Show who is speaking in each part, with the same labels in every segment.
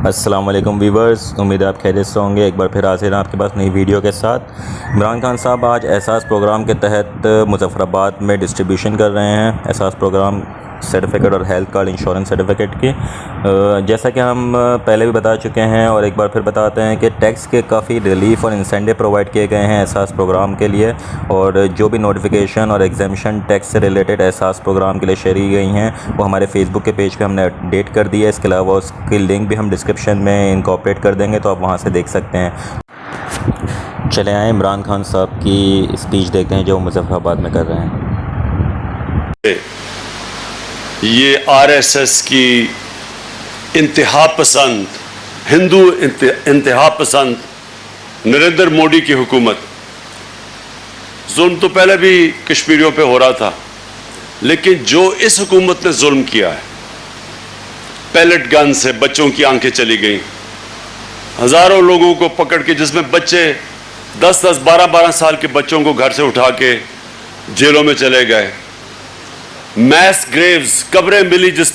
Speaker 1: السلام علیکم ویورز، امید ہے آپ خیریت سے ہوں گے۔ ایک بار پھر حاضر ہیں آپ کے پاس نئی ویڈیو کے ساتھ۔ عمران خان صاحب آج احساس پروگرام کے تحت مظفر آباد میں ڈسٹریبیوشن کر رہے ہیں، احساس پروگرام سرٹیفکیٹ اور ہیلتھ کارڈ انشورنس سرٹیفکیٹ کی۔ جیسا کہ ہم پہلے بھی بتا چکے ہیں اور ایک بار پھر بتاتے ہیں کہ ٹیکس کے کافی ریلیف اور انسینٹو پرووائڈ کیے گئے ہیں احساس پروگرام کے لیے، اور جو بھی نوٹیفیکیشن اور ایگزیمشن ٹیکس سے ریلیٹڈ احساس پروگرام کے لیے شیئر کی گئی ہیں وہ ہمارے فیس بک کے پیج پہ ہم نے اپڈیٹ کر دی ہے۔ اس کے علاوہ اس کی لنک بھی ہم ڈسکرپشن میں انکارپوریٹ کر دیں گے، تو آپ وہاں سے دیکھ سکتے ہیں۔ چلے آئیں عمران خان صاحب کی اسپیچ دیکھتے ہیں جو مظفر آباد میں کر رہے ہیں۔
Speaker 2: یہ آر ایس ایس کی انتہا پسند ہندو انتہا پسند نریندر موڈی کی حکومت، ظلم تو پہلے بھی کشمیریوں پہ ہو رہا تھا، لیکن جو اس حکومت نے ظلم کیا ہے، پیلٹ گن سے بچوں کی آنکھیں چلی گئیں، ہزاروں لوگوں کو پکڑ کے، جس میں بچے 10-10 12-12 سال کے بچوں کو گھر سے اٹھا کے جیلوں میں چلے گئے، میس گریوز قبریں ملی جس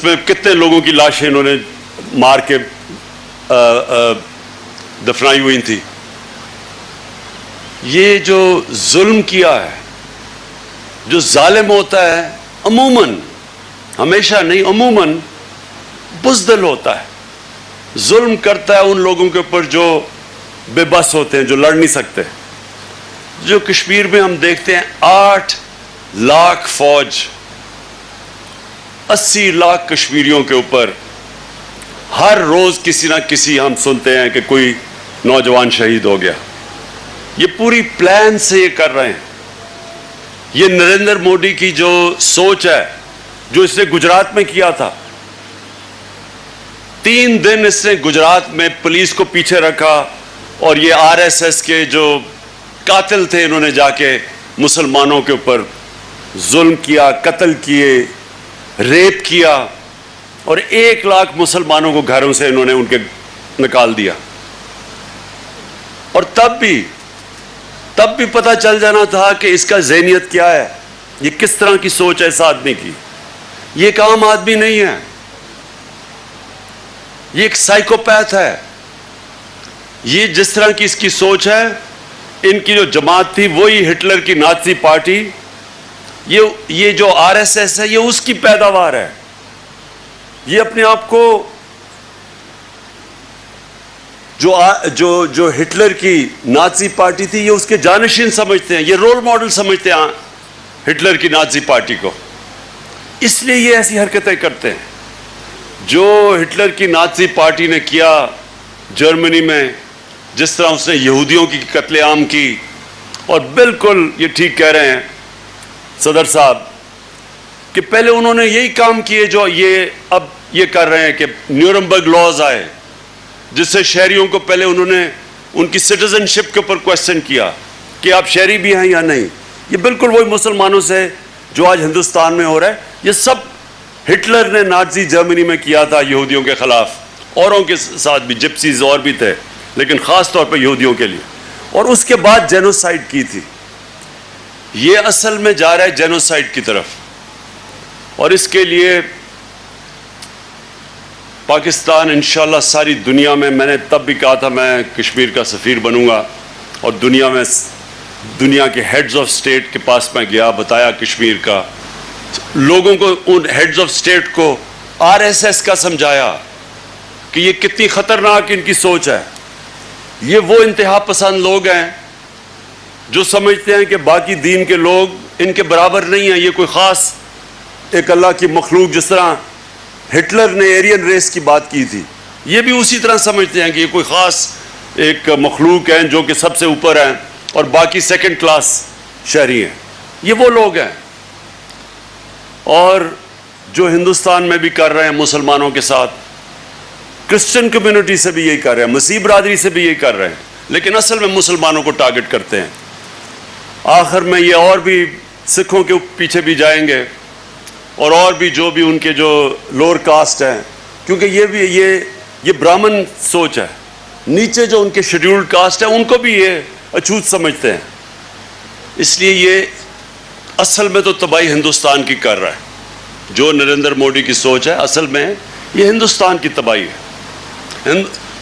Speaker 2: میں کتنے لوگوں کی لاشیں انہوں نے مار کے دفنائی ہوئی تھی۔ یہ جو ظلم کیا ہے، جو ظالم ہوتا ہے عموماً، ہمیشہ نہیں، عموماً بزدل ہوتا ہے، ظلم کرتا ہے ان لوگوں کے اوپر جو بے بس ہوتے ہیں، جو لڑ نہیں سکتے۔ جو کشمیر میں ہم دیکھتے ہیں 8 لاکھ فوج، 80 لاکھ کشمیریوں کے اوپر ہر روز کسی نہ کسی ہم سنتے ہیں کہ کوئی نوجوان شہید ہو گیا۔ یہ پوری پلان سے یہ کر رہے ہیں۔ یہ نریندر موڈی کی جو سوچ ہے، جو اس نے گجرات میں کیا تھا، 3 دن اس نے گجرات میں پولیس کو پیچھے رکھا، اور یہ آر ایس ایس کے جو قاتل تھے انہوں نے جا کے مسلمانوں کے اوپر ظلم کیا، قتل کیے، ریپ کیا، اور 1 لاکھ مسلمانوں کو گھروں سے انہوں نے ان کے نکال دیا۔ اور تب بھی پتہ چل جانا تھا کہ اس کا ذہنیت کیا ہے، یہ کس طرح کی سوچ ہے اس آدمی کی۔ یہ ایک عام آدمی نہیں ہے، یہ ایک سائیکوپیتھ ہے۔ یہ جس طرح کی اس کی سوچ ہے، ان کی جو جماعت تھی وہی ہٹلر کی نازی پارٹی، یہ جو آر ایس ایس ہے، یہ اس کی پیداوار ہے۔ یہ اپنے آپ کو جو ہٹلر کی نازی پارٹی تھی، یہ اس کے جانشین سمجھتے ہیں، یہ رول ماڈل سمجھتے ہیں ہٹلر کی نازی پارٹی کو، اس لیے یہ ایسی حرکتیں کرتے ہیں۔ جو ہٹلر کی نازی پارٹی نے کیا جرمنی میں، جس طرح اس نے یہودیوں کی قتل عام کی، اور بالکل یہ ٹھیک کہہ رہے ہیں صدر صاحب کہ پہلے انہوں نے یہی کام کیے جو اب یہ کر رہے ہیں کہ نیورنبرگ لاز آئے، جس سے شہریوں کو پہلے انہوں نے ان کی سٹیزن شپ کے اوپر کویسچن کیا کہ آپ شہری بھی ہیں یا نہیں۔ یہ بالکل وہی مسلمانوں سے جو آج ہندوستان میں ہو رہا ہے، یہ سب ہٹلر نے نازی جرمنی میں کیا تھا یہودیوں کے خلاف، اوروں کے ساتھ بھی، جپسیز اور بھی تھے، لیکن خاص طور پہ یہودیوں کے لیے، اور اس کے بعد جینوسائیڈ کی تھی۔ یہ اصل میں جا رہا ہے جینوسائیڈ کی طرف، اور اس کے لیے پاکستان انشاءاللہ ساری دنیا میں نے تب بھی کہا تھا میں کشمیر کا سفیر بنوں گا، اور دنیا کے ہیڈز آف سٹیٹ کے پاس میں گیا، بتایا کشمیر کا، لوگوں کو، ان ہیڈز آف سٹیٹ کو آر ایس ایس کا سمجھایا کہ یہ کتنی خطرناک ان کی سوچ ہے۔ یہ وہ انتہا پسند لوگ ہیں جو سمجھتے ہیں کہ باقی دین کے لوگ ان کے برابر نہیں ہیں، یہ کوئی خاص ایک اللہ کی مخلوق، جس طرح ہٹلر نے ایرین ریس کی بات کی تھی، یہ بھی اسی طرح سمجھتے ہیں کہ یہ کوئی خاص ایک مخلوق ہیں جو کہ سب سے اوپر ہیں اور باقی سیکنڈ کلاس شہری ہیں۔ یہ وہ لوگ ہیں، اور جو ہندوستان میں بھی کر رہے ہیں مسلمانوں کے ساتھ، کرسچن کمیونٹی سے بھی یہی کر رہے ہیں، مسیح برادری سے بھی یہی کر رہے ہیں، لیکن اصل میں مسلمانوں کو ٹارگٹ کرتے ہیں۔ آخر میں یہ اور بھی سکھوں کے پیچھے بھی جائیں گے، اور بھی جو بھی ان کے جو لوور کاسٹ ہیں، کیونکہ یہ برہمن سوچ ہے، نیچے جو ان کے شیڈیولڈ کاسٹ ہیں ان کو بھی یہ اچھوت سمجھتے ہیں، اس لیے یہ اصل میں تو تباہی ہندوستان کی کر رہا ہے۔ جو نریندر موڈی کی سوچ ہے، اصل میں یہ ہندوستان کی تباہی ہے.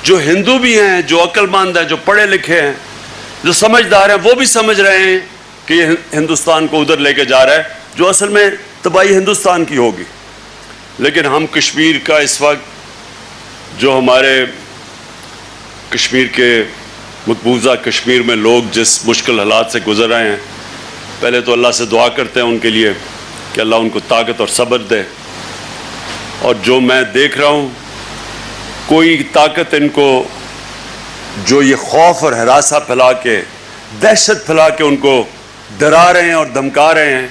Speaker 2: جو ہندو بھی ہیں، جو عقل مند ہیں، جو پڑھے لکھے ہیں، جو سمجھدار ہیں، وہ بھی سمجھ رہے ہیں کہ یہ ہندوستان کو ادھر لے کے جا رہا ہے جو اصل میں تباہی ہندوستان کی ہوگی. لیکن ہم کشمیر کا اس وقت جو ہمارے کشمیر کے مقبوضہ کشمیر میں لوگ جس مشکل حالات سے گزر رہے ہیں، پہلے تو اللہ سے دعا کرتے ہیں ان کے لیے کہ اللہ ان کو طاقت اور صبر دے. اور جو میں دیکھ رہا ہوں، کوئی طاقت ان کو جو یہ خوف اور ہراسہ پھیلا کے، دہشت پھیلا کے ان کو ڈرا رہے ہیں اور دھمکا رہے ہیں،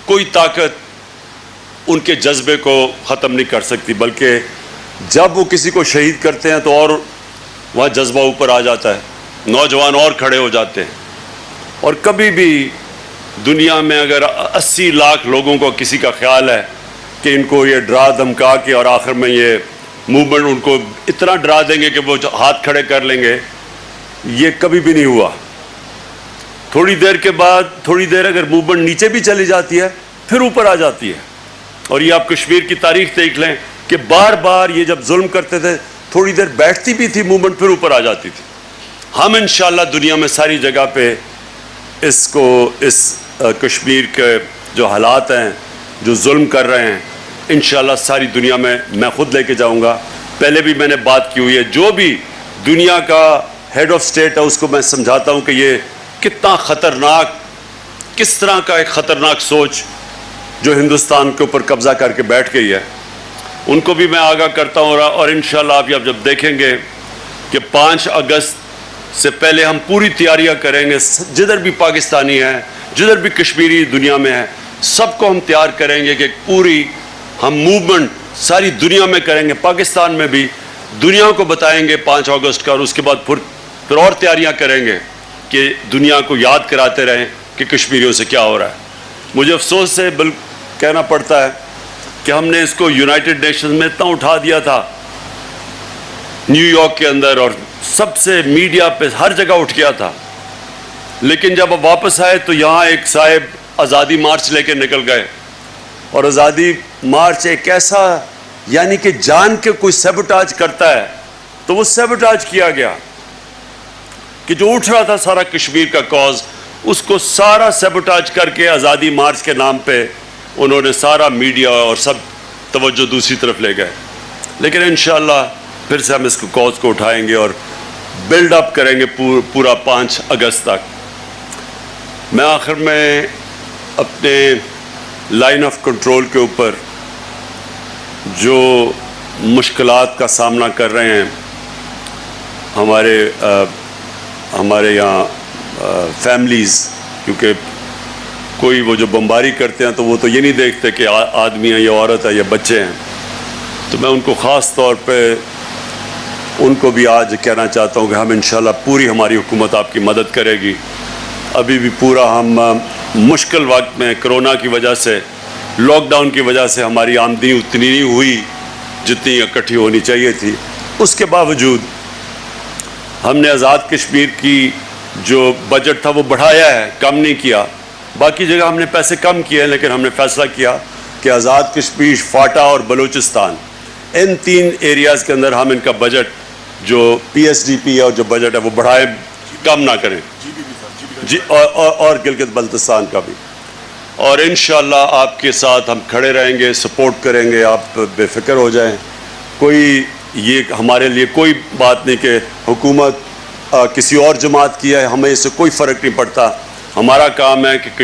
Speaker 2: کوئی طاقت ان کے جذبے کو ختم نہیں کر سکتی. بلکہ جب وہ کسی کو شہید کرتے ہیں تو اور وہاں جذبہ اوپر آ جاتا ہے، نوجوان اور کھڑے ہو جاتے ہیں. اور کبھی بھی دنیا میں اگر 80 لاکھ لوگوں کو کسی کا خیال ہے کہ ان کو یہ ڈرا دھمکا کے اور آخر میں یہ موومنٹ ان کو اتنا ڈرا دیں گے کہ وہ ہاتھ کھڑے کر لیں گے، یہ کبھی بھی نہیں ہوا. تھوڑی دیر کے بعد، تھوڑی دیر اگر موومنٹ نیچے بھی چلی جاتی ہے پھر اوپر آ جاتی ہے. اور یہ آپ کشمیر کی تاریخ دیکھ لیں کہ بار بار یہ جب ظلم کرتے تھے تھوڑی دیر بیٹھتی بھی تھی موومنٹ، پھر اوپر آ جاتی تھی. ہم انشاءاللہ دنیا میں ساری جگہ پہ اس کشمیر کے جو حالات ہیں، جو ظلم کر رہے ہیں، انشاءاللہ ساری دنیا میں خود لے کے جاؤں گا. پہلے بھی میں نے بات کی ہوئی ہے، جو بھی دنیا کا ہیڈ آف سٹیٹ ہے اس کو میں سمجھاتا ہوں کہ یہ کتنا خطرناک، کس طرح کا ایک خطرناک سوچ جو ہندوستان کے اوپر قبضہ کر کے بیٹھ گئی ہے، ان کو بھی میں آگاہ کرتا ہوں. اور انشاءاللہ آپ جب دیکھیں گے کہ 5 اگست سے پہلے ہم پوری تیاریاں کریں گے، جدھر بھی پاکستانی ہیں، جدھر بھی کشمیری دنیا میں ہیں، سب کو ہم تیار کریں گے کہ پوری ہم موومنٹ ساری دنیا میں کریں گے، پاکستان میں بھی دنیا کو بتائیں گے 5 اگست کا. اور اس کے بعد پھر اور تیاریاں کریں گے کہ دنیا کو یاد کراتے رہیں کہ کشمیریوں سے کیا ہو رہا ہے. مجھے افسوس سے کہنا پڑتا ہے کہ ہم نے اس کو یونائٹڈ نیشنز میں اتنا اٹھا دیا تھا نیو یارک کے اندر، اور سب سے میڈیا پہ ہر جگہ اٹھ گیا تھا. لیکن جب اب واپس آئے تو یہاں ایک صاحب آزادی مارچ لے کے نکل گئے، اور آزادی مارچ ایک ایسا یعنی کہ جان کے کوئی سیبوٹاج کرتا ہے تو وہ سیبوٹاج کیا گیا کہ جو اٹھ رہا تھا سارا کشمیر کا کاز، اس کو سارا سیبوٹاج کر کے آزادی مارچ کے نام پہ انہوں نے سارا میڈیا اور سب توجہ دوسری طرف لے گئے. لیکن انشاءاللہ پھر سے ہم اس کو کاز کو اٹھائیں گے اور بلڈ اپ کریں گے پورا 5 اگست تک. میں آخر میں اپنے لائن آف کنٹرول کے اوپر جو مشکلات کا سامنا کر رہے ہیں ہمارے یہاں فیملیز، کیونکہ کوئی وہ جو بمباری کرتے ہیں تو وہ تو یہ نہیں دیکھتے کہ آدمی ہے یا عورت ہے یا بچے ہیں، تو میں ان کو خاص طور پہ ان کو بھی آج کہنا چاہتا ہوں کہ ہم انشاءاللہ پوری ہماری حکومت آپ کی مدد کرے گی. ابھی بھی پورا ہم مشکل وقت میں کرونا کی وجہ سے، لاک ڈاؤن کی وجہ سے ہماری آمدنی اتنی نہیں ہوئی جتنی اکٹھی ہونی چاہیے تھی. اس کے باوجود ہم نے آزاد کشمیر کی جو بجٹ تھا وہ بڑھایا ہے، کم نہیں کیا. باقی جگہ ہم نے پیسے کم کیے ہیں، لیکن ہم نے فیصلہ کیا کہ آزاد کشمیر، فاٹا اور بلوچستان، ان 3 ایریاز کے اندر ہم ان کا بجٹ جو پی ایس ڈی پی ہے اور جو بجٹ ہے وہ بڑھائیں، کم نہ کریں. جی اور گلگت بلتستان کا بھی. اور انشاءاللہ آپ کے ساتھ ہم کھڑے رہیں گے، سپورٹ کریں گے، آپ بے فکر ہو جائیں. کوئی یہ ہمارے لیے کوئی بات نہیں کہ حکومت کسی اور جماعت کی ہے، ہمیں اس سے کوئی فرق نہیں پڑتا. ہمارا کام ہے کہ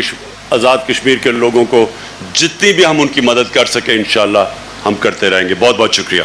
Speaker 2: آزاد کشمیر کے لوگوں کو جتنی بھی ہم ان کی مدد کر سکیں انشاءاللہ ہم کرتے رہیں گے. بہت بہت شکریہ.